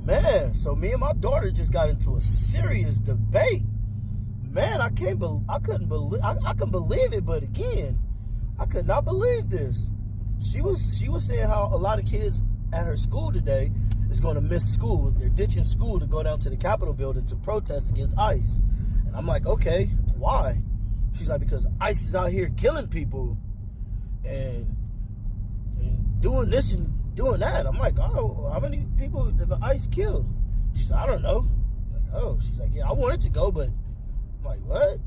Man, so me and my daughter just got into a serious debate. Man, I couldn't believe it, but again, I could not believe this. She was saying how a lot of kids at her school today is going to miss school. They're ditching school to go down to the Capitol building to protest against ICE. And I'm like, okay, why? She's like, because ICE is out here killing people and doing this and doing that. I'm like, oh, how many people did ICE kill? She said, I don't know. I'm like, oh, she's like, yeah, I wanted to go, but I'm like, what?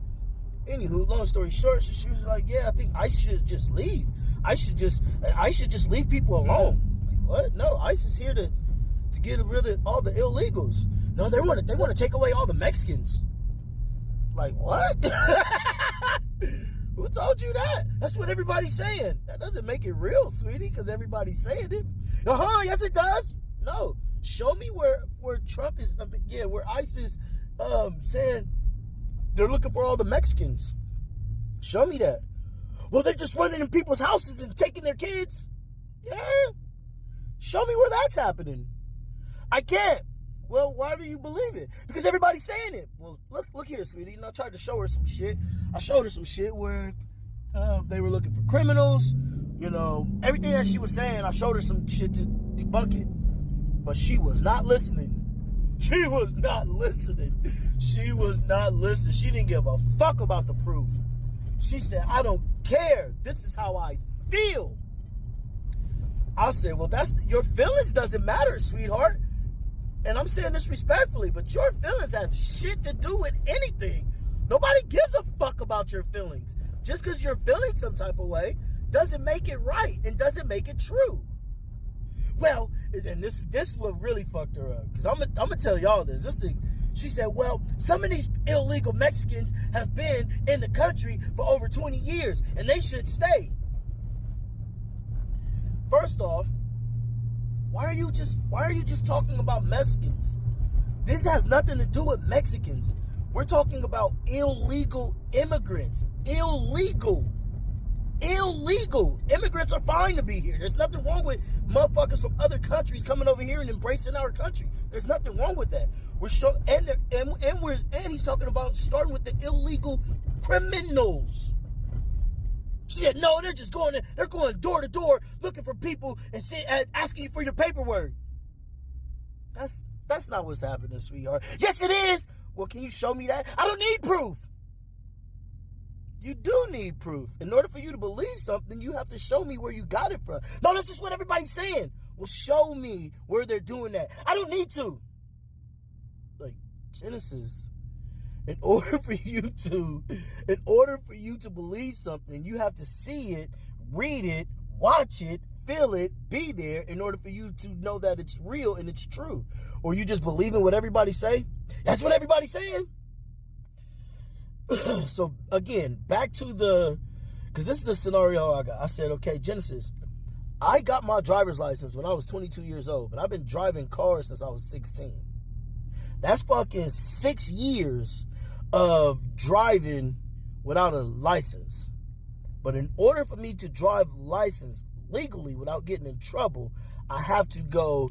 Anywho, long story short, she was like, yeah, I think ICE should just leave. ICE should just leave people alone. I'm like, what? No, ICE is here to get rid of all the illegals. No, they want to take away all the Mexicans. Like, what? Who told you that? That's what everybody's saying. That doesn't make it real, sweetie, because everybody's saying it. Yes it does. No, show me where Trump is, where ICE is saying they're looking for all the Mexicans. Show me that. Well, they're just running in people's houses and taking their kids. Yeah. Show me where that's happening. I can't. Well, why do you believe it? Because everybody's saying it. Well, look here, sweetie. And I tried to show her some shit. I showed her some shit where they were looking for criminals. You know, everything that she was saying, I showed her some shit to debunk it. But she was not listening. She was not listening. She was not listening. She didn't give a fuck about the proof. She said, I don't care. This is how I feel. I said, well, your feelings doesn't matter, sweetheart. And I'm saying this respectfully, but your feelings have shit to do with anything. Nobody gives a fuck about your feelings. Just because you're feeling some type of way doesn't make it right and doesn't make it true. Well, and this is what really fucked her up. Because I'm gonna tell y'all this. She said, well, some of these illegal Mexicans have been in the country for over 20 years and they should stay. First off, why are you just talking about Mexicans? This has nothing to do with Mexicans. We're talking about illegal immigrants. Illegal. Immigrants are fine to be here. There's nothing wrong with motherfuckers from other countries coming over here and embracing our country. There's nothing wrong with that. And he's talking about starting with the illegal criminals. She said, no, they're going door to door looking for people and asking you for your paperwork. That's not what's happening, sweetheart. Yes, it is. Well, can you show me that? I don't need proof. You do need proof. In order for you to believe something, you have to show me where you got it from. No, that's just what everybody's saying. Well, show me where they're doing that. I don't need to. Like, Genesis, in order for you to believe something, you have to see it, read it, watch it, feel it, be there in order for you to know that it's real and it's true. Or you just believe in what everybody say? That's what everybody's saying. So again, back to because this is the scenario I got. I said, okay, Genesis, I got my driver's license when I was 22 years old, but I've been driving cars since I was 16. That's fucking 6 years of driving without a license. But in order for me to drive licensed legally without getting in trouble, I have to go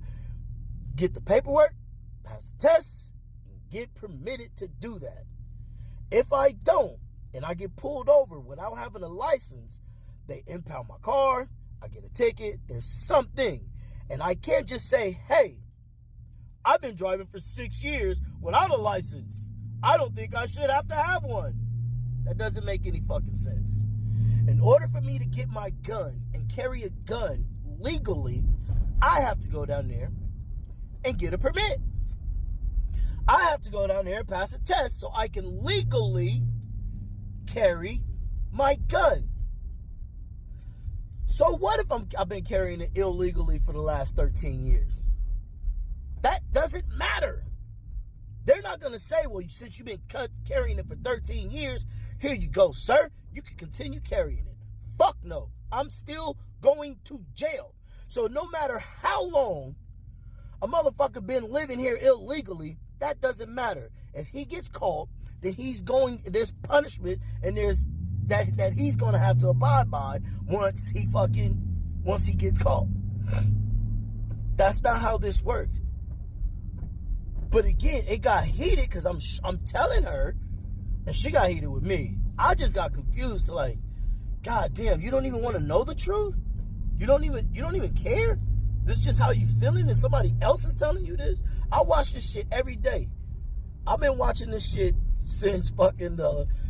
get the paperwork, pass the test, and get permitted to do that. If I don't, and I get pulled over without having a license, they impound my car, I get a ticket, there's something. And I can't just say, hey, I've been driving for 6 years without a license. I don't think I should have to have one. That doesn't make any fucking sense. In order for me to get my gun and carry a gun legally, I have to go down there and get a permit. I have to go down there and pass a test so I can legally carry my gun. So what if I've been carrying it illegally for the last 13 years? That doesn't matter. They're not going to say, well, since you've been carrying it for 13 years, here you go, sir. You can continue carrying it. Fuck no. I'm still going to jail. So no matter how long a motherfucker been living here illegally, that doesn't matter. If he gets caught, then there's punishment and there's that he's going to have to abide by once he gets caught. That's not how this works. But again, it got heated because I'm telling her, and she got heated with me. I just got confused to like, God damn, you don't even want to know the truth? You don't even care? This is just how you feeling and somebody else is telling you this? I watch this shit every day. I've been watching this shit since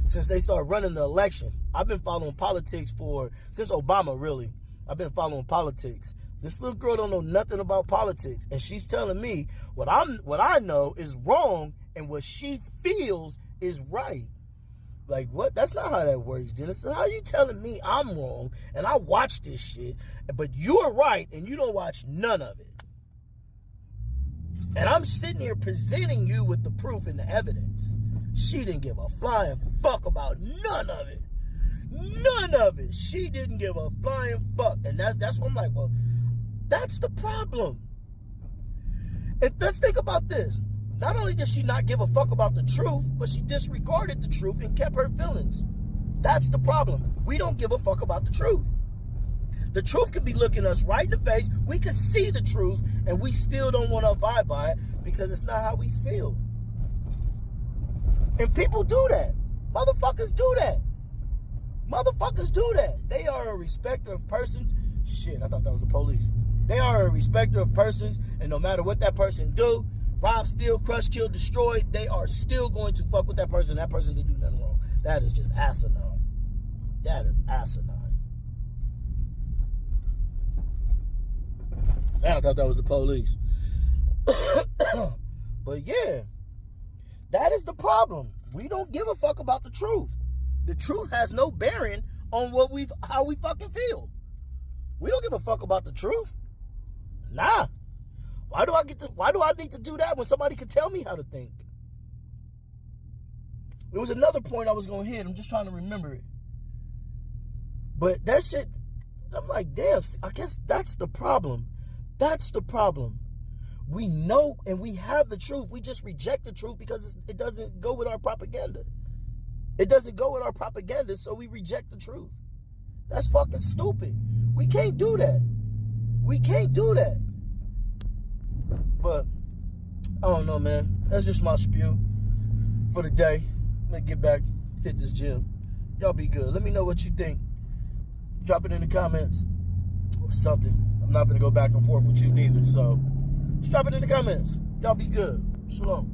since they started running the election. I've been following politics since Obama, really. I've been following politics. This little girl don't know nothing about politics, and she's telling me what I know is wrong and what she feels is right. Like, what? That's not how that works, Genesis. How you telling me I'm wrong and I watch this shit, but you're right and you don't watch none of it? And I'm sitting here presenting you with the proof and the evidence. She didn't give a flying fuck about none of it. None of it. She didn't give a flying fuck. And that's what I'm like, well, that's the problem. And let's think about this. Not only did she not give a fuck about the truth, but she disregarded the truth and kept her feelings. That's the problem. We don't give a fuck about the truth. The truth can be looking us right in the face. We can see the truth, and we still don't want to abide by it because it's not how we feel. And people do that. Motherfuckers do that. Motherfuckers do that. They are a respecter of persons. Shit, I thought that was the police. They are a respecter of persons, and no matter what that person do, rob, steal, crush, kill, destroy, they are still going to fuck with that person. That person didn't do nothing wrong. That is just asinine. That is asinine. Man, I thought that was the police. But yeah, that is the problem. We don't give a fuck about the truth. The truth has no bearing on how we fucking feel. We don't give a fuck about the truth. Nah. Why do I need to do that when somebody can tell me how to think? There was another point I was going to hit. I'm just trying to remember it. But that shit, I'm like, damn, I guess that's the problem. That's the problem. We know and we have the truth. We just reject the truth because it doesn't go with our propaganda. It doesn't go with our propaganda, so we reject the truth. That's fucking stupid. We can't do that. We can't do that. But, I don't know, man. That's just my spew for the day. Let me get back, hit this gym. Y'all be good. Let me know what you think. Drop it in the comments or something. I'm not going to go back and forth with you neither. So, just drop it in the comments. Y'all be good. Shalom.